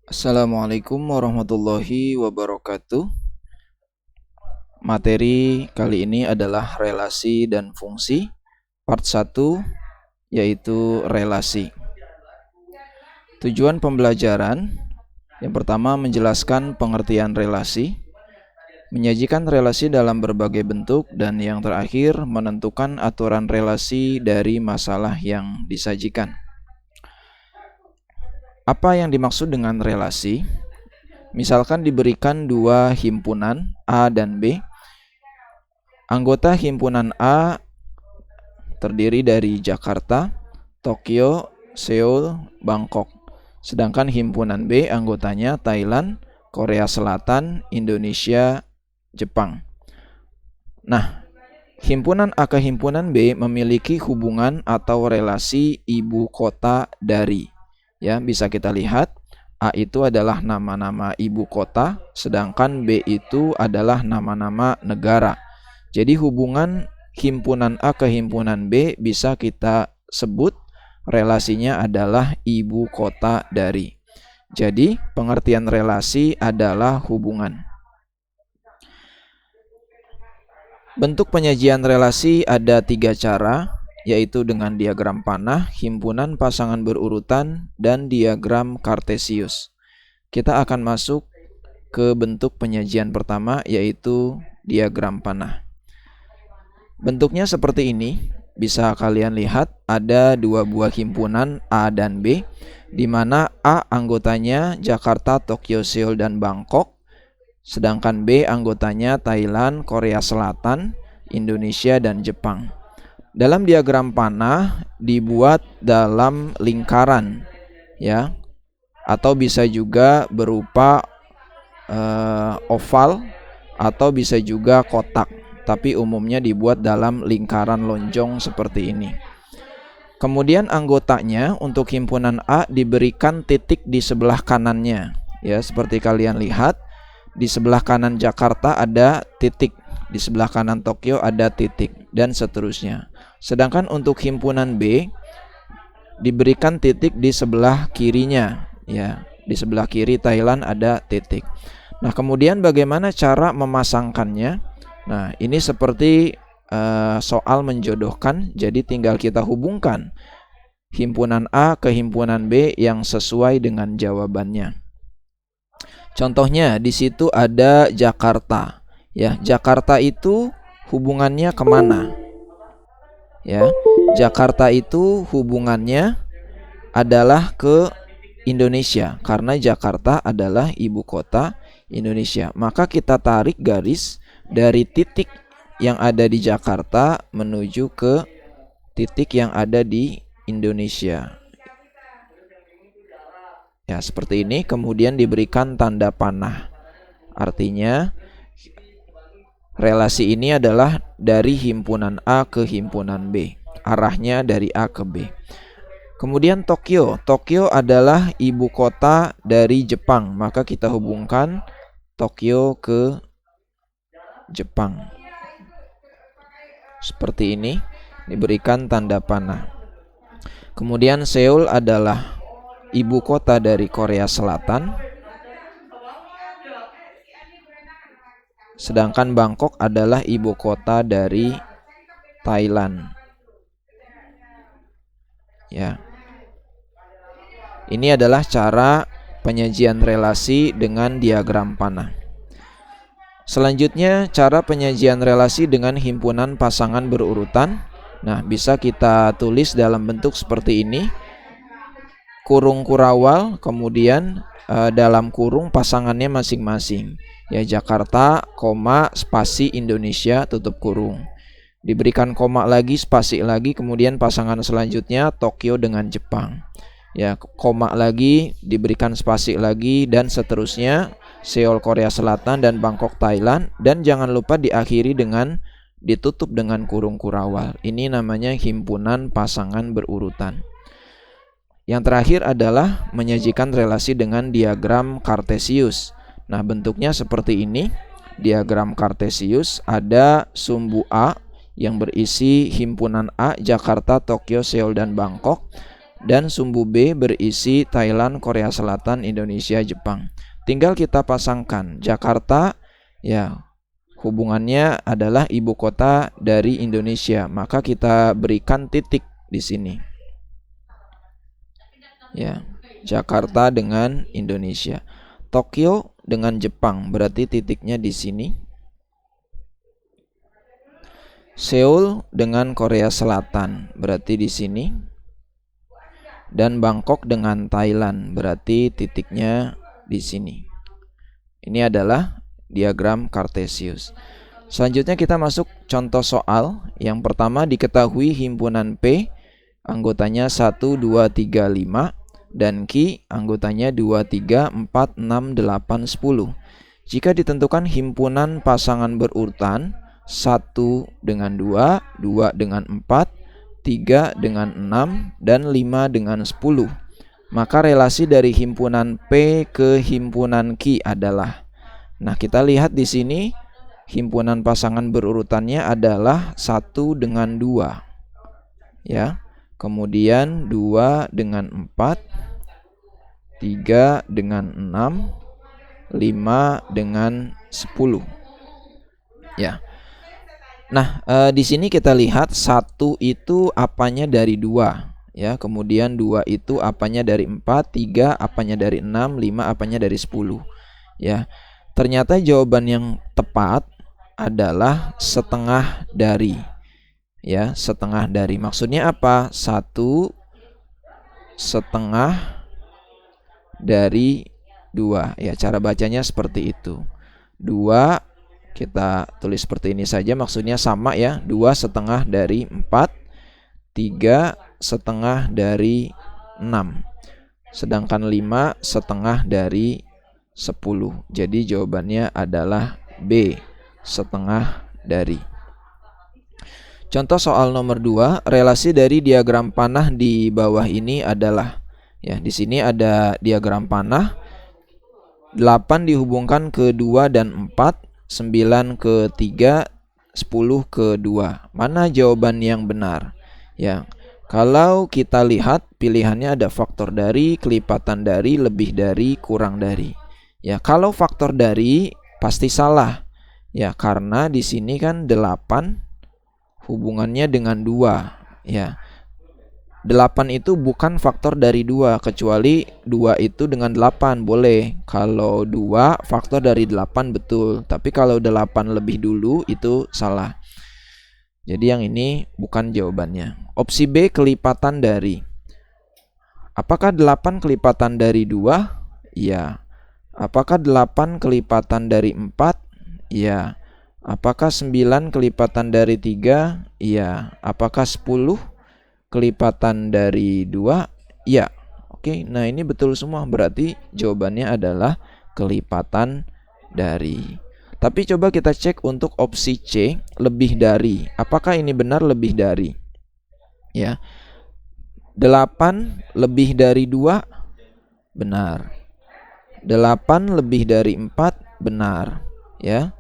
Assalamualaikum warahmatullahi wabarakatuh. Materi kali ini adalah relasi dan fungsi part 1, yaitu relasi. Tujuan pembelajaran yang pertama menjelaskan pengertian relasi, menyajikan relasi dalam berbagai bentuk, dan yang terakhir menentukan aturan relasi dari masalah yang disajikan. Apa yang dimaksud dengan relasi? Misalkan diberikan dua himpunan A dan B. Anggota himpunan A terdiri dari Jakarta, Tokyo, Seoul, Bangkok. Sedangkan himpunan B anggotanya Thailand, Korea Selatan, Indonesia, Jepang. Nah, himpunan A ke himpunan B memiliki hubungan atau relasi ibu kota dari. Ya, bisa kita lihat A itu adalah nama-nama ibu kota, sedangkan B itu adalah nama-nama negara. Jadi hubungan himpunan A ke himpunan B bisa kita sebut relasinya adalah ibu kota dari. Jadi pengertian relasi adalah hubungan. Bentuk penyajian relasi ada 3 cara, yaitu dengan diagram panah, himpunan pasangan berurutan, dan diagram kartesius. Kita akan masuk ke bentuk penyajian pertama, yaitu diagram panah. Bentuknya seperti ini, bisa kalian lihat ada dua buah himpunan A dan B, di mana A anggotanya Jakarta, Tokyo, Seoul, dan Bangkok, sedangkan B anggotanya Thailand, Korea Selatan, Indonesia, dan Jepang. Dalam diagram panah dibuat dalam lingkaran, ya, atau bisa juga berupa oval atau bisa juga kotak, tapi umumnya dibuat dalam lingkaran lonjong seperti ini. Kemudian anggotanya untuk himpunan A diberikan titik di sebelah kanannya, ya, seperti kalian lihat di sebelah kanan Jakarta ada titik, di sebelah kanan Tokyo ada titik, dan seterusnya. Sedangkan untuk himpunan B diberikan titik di sebelah kirinya, ya, di sebelah kiri Thailand ada titik. Nah, kemudian bagaimana cara memasangkannya? Nah, ini seperti soal menjodohkan, jadi tinggal kita hubungkan himpunan A ke himpunan B yang sesuai dengan jawabannya. Contohnya di situ ada Jakarta, ya. Jakarta itu hubungannya kemana? Ya, Jakarta itu hubungannya adalah ke Indonesia, karena Jakarta adalah ibu kota Indonesia. Maka kita tarik garis dari titik yang ada di Jakarta menuju ke titik yang ada di Indonesia. Ya, seperti ini, kemudian diberikan tanda panah. Artinya relasi ini adalah dari himpunan A ke himpunan B. Arahnya dari A ke B. Kemudian Tokyo. Tokyo adalah ibu kota dari Jepang. Maka kita hubungkan Tokyo ke Jepang. Seperti ini, diberikan tanda panah. Kemudian Seoul adalah ibu kota dari Korea Selatan. Sedangkan Bangkok adalah ibu kota dari Thailand. Ya. Ini adalah cara penyajian relasi dengan diagram panah. Selanjutnya, cara penyajian relasi dengan himpunan pasangan berurutan. Nah, bisa kita tulis dalam bentuk seperti ini. Kurung kurawal, kemudian dalam kurung pasangannya masing-masing. Ya, Jakarta, koma, spasi Indonesia, tutup kurung. Diberikan koma lagi, spasi lagi, kemudian pasangan selanjutnya Tokyo dengan Jepang. Ya, koma lagi, diberikan spasi lagi, dan seterusnya Seoul Korea Selatan dan Bangkok Thailand, dan jangan lupa diakhiri dengan ditutup dengan kurung kurawal. Ini namanya himpunan pasangan berurutan. Yang terakhir adalah menyajikan relasi dengan diagram kartesius. Nah, bentuknya seperti ini. Diagram kartesius ada sumbu A yang berisi himpunan A, Jakarta, Tokyo, Seoul, dan Bangkok. dan sumbu B berisi Thailand, Korea Selatan, Indonesia, Jepang. Tinggal kita pasangkan Jakarta, ya hubungannya adalah ibu kota dari Indonesia, maka kita berikan titik di sini. Ya, Jakarta dengan Indonesia. Tokyo dengan Jepang, berarti titiknya di sini. Seoul dengan Korea Selatan, berarti di sini. Dan Bangkok dengan Thailand, berarti titiknya di sini. Ini adalah diagram Cartesius. Selanjutnya kita masuk contoh soal. Yang pertama, diketahui himpunan P anggotanya 1, 2, 3, 5 dan Q anggotanya 2, 3, 4, 6, 8, 10. Jika ditentukan himpunan pasangan berurutan 1 dengan 2, 2 dengan 4, 3 dengan 6, dan 5 dengan 10, maka relasi dari himpunan P ke himpunan Q adalah. Nah, kita lihat di sini himpunan pasangan berurutannya adalah 1 dengan 2. Ya. Kemudian 2 dengan 4, 3 dengan 6, 5 dengan 10. Ya. Nah, di sini kita lihat 1 itu apanya dari 2, ya. Kemudian 2 itu apanya dari 4, 3 apanya dari 6, 5 apanya dari 10. Ya. Ternyata jawaban yang tepat adalah setengah dari. Ya, setengah dari. Maksudnya apa? 1 setengah dari 2. Ya, cara bacanya seperti itu. 2 kita tulis seperti ini saja, maksudnya sama ya. 2 setengah dari 4, 3 setengah dari 6. Sedangkan 5 setengah dari 10. Jadi jawabannya adalah B, setengah dari. Contoh soal nomor 2, relasi dari diagram panah di bawah ini adalah, ya, di sini ada diagram panah. 8 dihubungkan ke 2 dan 4, 9 ke 3, 10 ke 2. Mana jawaban yang benar? Ya, kalau kita lihat pilihannya ada faktor dari, kelipatan dari, lebih dari, kurang dari. Ya, kalau faktor dari pasti salah. Ya, karena di sini kan 8 hubungannya dengan 2, ya. 8 itu bukan faktor dari 2, kecuali 2 itu dengan 8 boleh. Kalau 2 faktor dari 8 betul, tapi kalau 8 lebih dulu itu salah. Jadi yang ini bukan jawabannya. Opsi B, kelipatan dari. Apakah 8 kelipatan dari 2? Iya. Apakah 8 kelipatan dari 4? Iya. Apakah 9 kelipatan dari 3? Iya. Apakah 10 kelipatan dari 2? Iya. Oke, nah ini betul semua. Berarti jawabannya adalah kelipatan dari. Tapi coba kita cek untuk opsi C, lebih dari. Apakah ini benar lebih dari? Ya. 8 lebih dari 2? Benar. 8 lebih dari 4? Benar. Ya.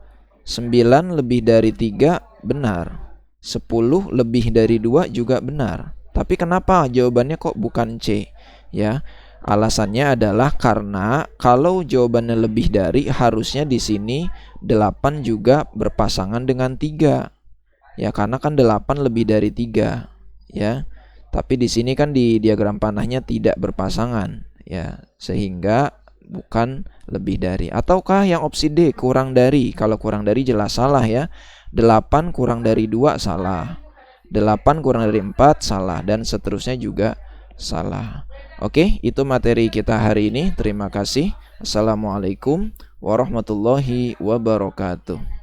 9 lebih dari 3 benar. 10 lebih dari 2 juga benar. Tapi kenapa jawabannya kok bukan C? Ya, alasannya adalah karena kalau jawabannya lebih dari, harusnya di sini 8 juga berpasangan dengan 3. Ya, karena kan 8 lebih dari 3, ya. Tapi di sini kan di diagram panahnya tidak berpasangan, ya. Sehingga bukan lebih dari. Ataukah yang opsi D, kurang dari? Kalau kurang dari jelas salah ya. 8 kurang dari 2 salah. 8 kurang dari 4 salah, dan seterusnya juga salah. Oke, itu materi kita hari ini. Terima kasih. Assalamualaikum warahmatullahi wabarakatuh.